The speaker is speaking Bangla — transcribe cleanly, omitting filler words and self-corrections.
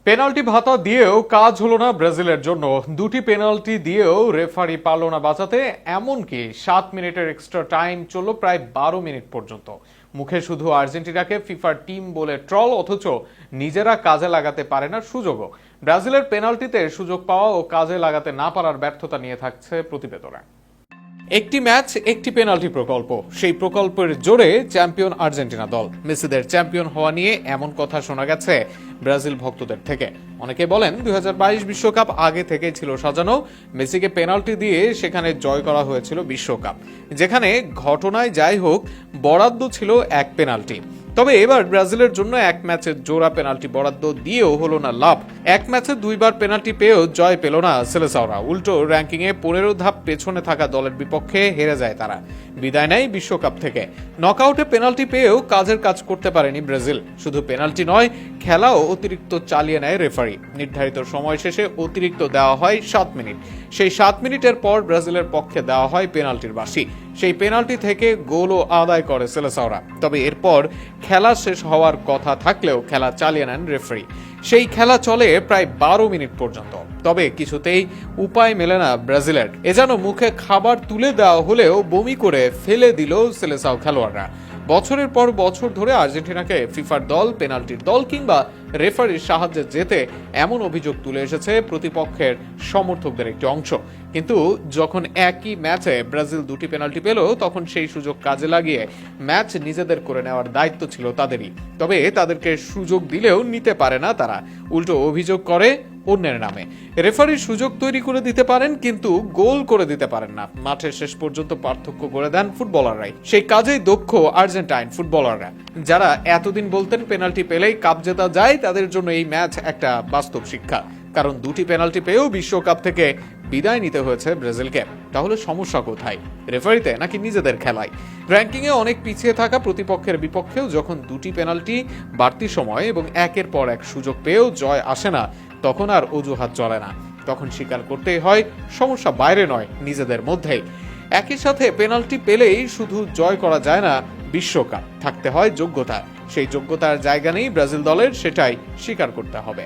পেনাল্টি ভাতা দিয়েও কাজ হলো না ব্রাজিলের জন্য। দুটি পেনাল্টি দিয়েও রেফারি পারল না বাঁচাতে, এমনকি 7 মিনিটের এক্সট্রা টাইম চলল প্রায় 12 মিনিট পর্যন্ত। মুখে শুধু আর্জেন্টিনাকে ফিফার টিম বলে ট্রল, অথচ নিজেরা কাজে লাগাতে পারে না সুযোগও। ব্রাজিলের পেনাল্টিতে সুযোগ পাওয়া ও কাজে লাগাতে না পারার ব্যর্থতা নিয়ে থাকছে প্রতিবেদনে। একটি ম্যাচ একটি পেনাল্টি প্রকল্প, সেই প্রকল্পের জোরে চ্যাম্পিয়ন আর্জেন্টিনা দল। মেসিদের চ্যাম্পিয়ন হওয়া নিয়ে এমন কথা শোনা গেছে ব্রাজিল ভক্তদের থেকে। অনেকে বলেন 2022 বিশ্বকাপ আগে থেকেই ছিল সাজানো। মেসিকে পেনাল্টি দিয়ে সেখানে জয় করা হয়েছিল বিশ্বকাপ, যেখানে ঘটনায় যাই হোক বরাদ্দ ছিল এক পেনাল্টি। তবে এবার ব্রাজিলের জন্য এক ম্যাচের জোড়া পেনাল্টি বরাদ্দ দিয়েও হলো না লাভ। এক ম্যাচে দুইবার পেনাল্টি পেয়েও জয় পেল না সেলেসাওরা। উল্টো র্যাঙ্কিংয়ে 15 ধাপ পেছনে থাকা দলের বিপক্ষে হেরে যায় তারা, বিদায় নেয় বিশ্বকাপ থেকে। নকআউটে পেনাল্টি পেয়েও কাজের কাজ করতে পারেনি ব্রাজিল। শুধু পেনাল্টি নয়, খেলাও অতিরিক্ত চালিয়ে নেয় রেফারি। নির্ধারিত সময় শেষে অতিরিক্ত দেওয়া হয় 7 মিনিট। সেই 7 মিনিটের পর ব্রাজিলের পক্ষে দেওয়া হয় পেনাল্টির বাঁশি। সেই পেনাল্টি থেকে গোলও আদায় করে সেলেসাওরা। তবে এরপর খেলা শেষ হওয়ার কথা থাকলেও খেলা চালিয়ে নেন রেফারি। সেই খেলা চলে প্রায় 12 মিনিট পর্যন্ত। তবে কিছুতেই উপায় মেলে না ব্রাজিলের। এ যেন মুখে খাবার তুলে দেওয়া হলেও বমি করে ফেলে দিল সেলেসাও খেলোয়াড়রা। বছরের পর বছর ধরে আর্জেন্টিনাকে ফিফার দল, পেনাল্টির দল কিংবা রেফারির সাহায্যে যেতে এমন অভিযোগ তুলে এসেছে প্রতিপক্ষের সমর্থকদের একটি অংশ। কিন্তু যখন একই ম্যাচে ব্রাজিল দুটি পেনাল্টি পেল, তখন সেই সুযোগ কাজে লাগিয়ে ম্যাচ নিজেদের করে নেওয়ার দায়িত্ব ছিল তাদেরই। তবে তাদেরকে সুযোগ দিলেও নিতে পারে না তারা, উল্টো অভিযোগ করে অন্যের নামে। রেফারি সুযোগ তৈরি করে দিতে পারেন, কিন্তু গোল করে দিতে পারেন না। মাঠের শেষ পর্যন্ত পার্থক্য করে দেন ফুটবলাররাই। সেই কাজেই দক্ষ আর্জেন্টাইন ফুটবলাররা, যারা এতদিন বলতেন পেনাল্টি পেলেই কাপ জেতা যায়, তাদের জন্য এই ম্যাচ একটা বাস্তব শিক্ষা। কারণ দুটি পেনাল্টি পেয়েও বিশ্বকাপ থেকে বিদায় নিতে হয়েছে ব্রাজিলকে। তাহলে সমস্যা কোথায়? রেফারিতে নাকি নিজেদের খেলায়? র্যাঙ্কিংয়ে অনেক পিছিয়ে থাকা প্রতিপক্ষের বিপক্ষেও যখন দুটি পেনাল্টি, বাড়তি সময় এবং একের পর এক সুযোগ পেয়েও জয় আসে না, তখন আর অজুহাত চলে না। তখন স্বীকার করতেই হয় সমস্যা বাইরে নয়, নিজেদের মধ্যেই। একই সাথে পেনাল্টি পেলেই শুধু জয় করা যায় না, বিশ্বকাপ থাকতে হয় যোগ্যতা। সেই যোগ্যতার জায়গা নেই ব্রাজিল দলের, সেটাই স্বীকার করতে হবে।